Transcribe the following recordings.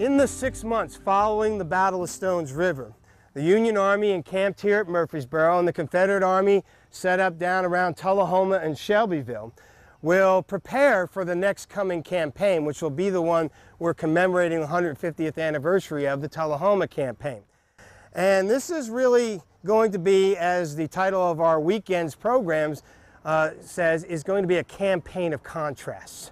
In the 6 months following the Battle of Stones River, the Union Army encamped here at Murfreesboro and the Confederate Army set up down around Tullahoma and Shelbyville will prepare for the next coming campaign, which will be the one we're commemorating the 150th anniversary of, the Tullahoma campaign. And this is really going to be, as the title of our weekend's programs says, is going to be a campaign of contrasts.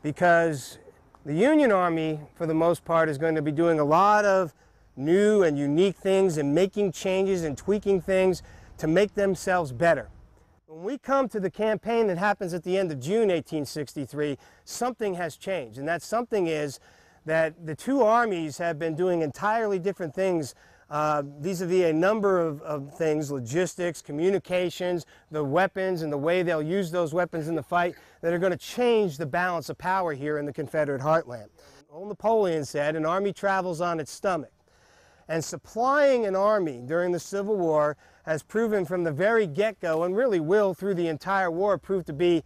Because the Union Army, for the most part, is going to be doing a lot of new and unique things and making changes and tweaking things to make themselves better. When we come to the campaign that happens at the end of June 1863, something has changed. And that something is that the two armies have been doing entirely different things vis-a-vis a number of things: logistics, communications, the weapons, and the way they'll use those weapons in the fight, that are going to change the balance of power here in the Confederate heartland. Old Napoleon said, "An army travels on its stomach." And supplying an army during the Civil War has proven from the very get-go, and really will through the entire war, prove to be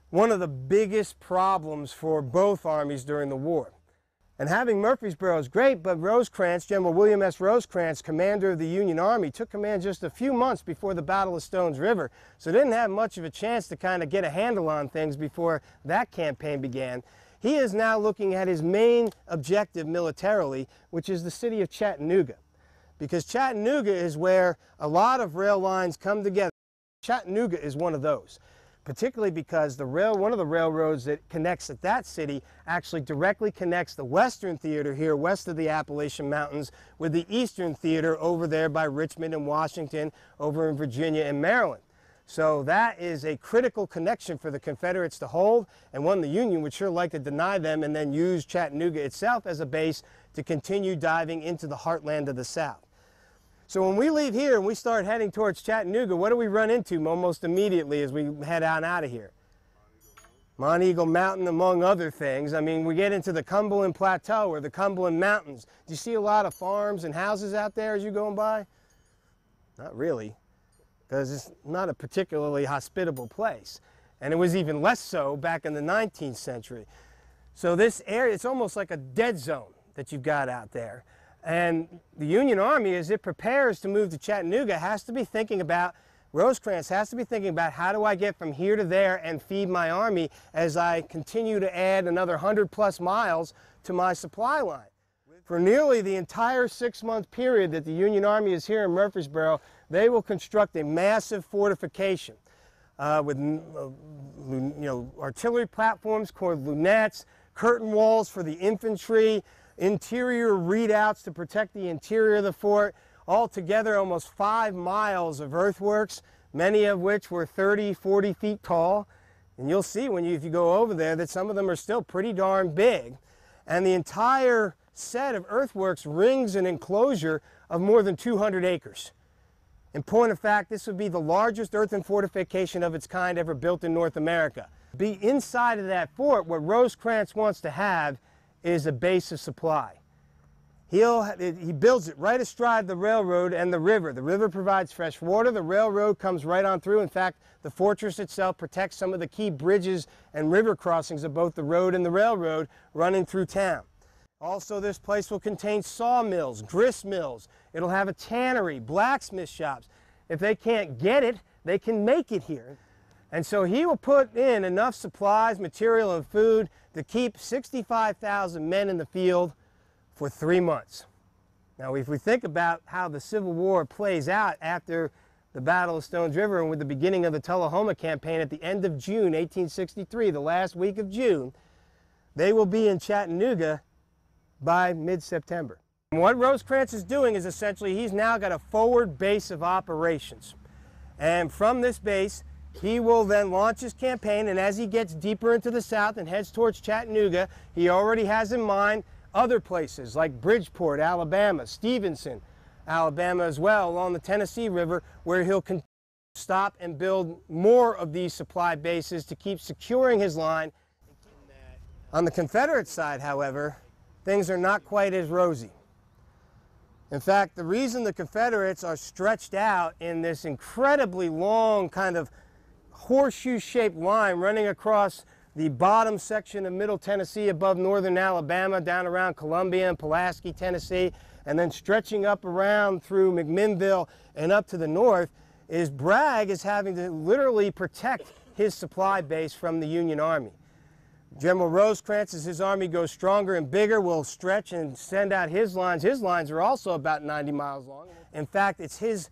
one of the biggest problems for both armies during the war. And having Murfreesboro is great, but Rosecrans, General William S. Rosecrans, commander of the Union Army, took command just a few months before the Battle of Stones River, so didn't have much of a chance to kind of get a handle on things before that campaign began. He is now looking at his main objective militarily, which is the city of Chattanooga, because Chattanooga is where a lot of rail lines come together. Chattanooga is one of those, particularly because one of the railroads that connects at that city actually directly connects the Western Theater here west of the Appalachian Mountains with the Eastern Theater over there by Richmond and Washington, over in Virginia and Maryland. So that is a critical connection for the Confederates to hold, and one the Union would sure like to deny them and then use Chattanooga itself as a base to continue diving into the heartland of the South. So when we leave here and we start heading towards Chattanooga, what do we run into almost immediately as we head out of here? Monteagle Mountain, among other things. I mean, we get into the Cumberland Plateau or the Cumberland Mountains. Do you see a lot of farms and houses out there as you're going by? Not really, because it's not a particularly hospitable place. And it was even less so back in the 19th century. So this area, it's almost like a dead zone that you've got out there. And the Union Army, as it prepares to move to Chattanooga, has to be thinking about, Rosecrans has to be thinking about, how do I get from here to there and feed my army as I continue to add another 100+ miles to my supply line. For nearly the entire 6-month period that the Union Army is here in Murfreesboro, they will construct a massive fortification with artillery platforms called lunettes, curtain walls for the infantry, interior readouts to protect the interior of the fort. Altogether, almost 5 miles of earthworks, many of which were 30, 40 feet tall. And you'll see if you go over there that some of them are still pretty darn big. And the entire set of earthworks rings an enclosure of more than 200 acres. In point of fact, this would be the largest earthen fortification of its kind ever built in North America. Be inside of that fort, what Rosecrans wants to have is a base of supply. He builds it right astride the railroad and the river. The river provides fresh water. The railroad comes right on through. In fact, the fortress itself protects some of the key bridges and river crossings of both the road and the railroad running through town. Also, this place will contain sawmills, grist mills. It'll have a tannery, blacksmith shops. If they can't get it, they can make it here. And so he will put in enough supplies, material, and food to keep 65,000 men in the field for 3 months. Now, if we think about how the Civil War plays out after the Battle of Stones River and with the beginning of the Tullahoma campaign at the end of June 1863, the last week of June, they will be in Chattanooga by mid-September. And what Rosecrans is doing is essentially he's now got a forward base of operations. And from this base, he will then launch his campaign, and as he gets deeper into the South and heads towards Chattanooga, he already has in mind other places like Bridgeport, Alabama, Stevenson, Alabama as well, along the Tennessee River, where he'll stop and build more of these supply bases to keep securing his line. On the Confederate side, however, things are not quite as rosy. In fact, the reason the Confederates are stretched out in this incredibly long kind of horseshoe-shaped line running across the bottom section of Middle Tennessee above northern Alabama, down around Columbia and Pulaski, Tennessee, and then stretching up around through McMinnville and up to the north, is Bragg is having to literally protect his supply base from the Union Army. General Rosecrans, as his army goes stronger and bigger, will stretch and send out his lines. His lines are also about 90 miles long. In fact, it's his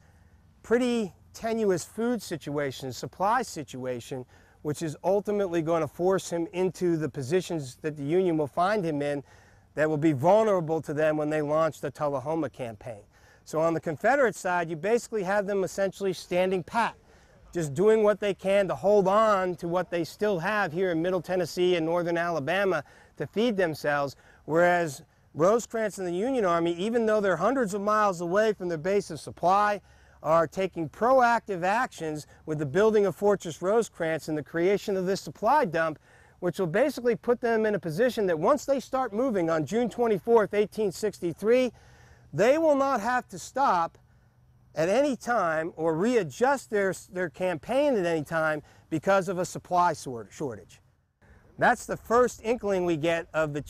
pretty tenuous food situation, supply situation, which is ultimately going to force him into the positions that the Union will find him in that will be vulnerable to them when they launch the Tullahoma campaign. So on the Confederate side, you basically have them essentially standing pat, just doing what they can to hold on to what they still have here in Middle Tennessee and northern Alabama to feed themselves, whereas Rosecrans and the Union Army, even though they're hundreds of miles away from their base of supply, are taking proactive actions with the building of Fortress Rosecrans and the creation of this supply dump, which will basically put them in a position that once they start moving on June 24th, 1863, they will not have to stop at any time or readjust their campaign at any time because of a supply shortage. That's the first inkling we get of the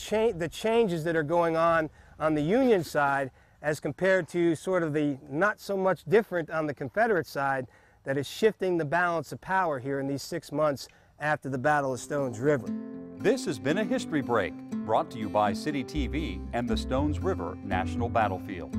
changes that are going on the Union side as compared to sort of the not so much different on the Confederate side that is shifting the balance of power here in these 6 months after the Battle of Stones River. This has been a History Break, brought to you by City TV and the Stones River National Battlefield.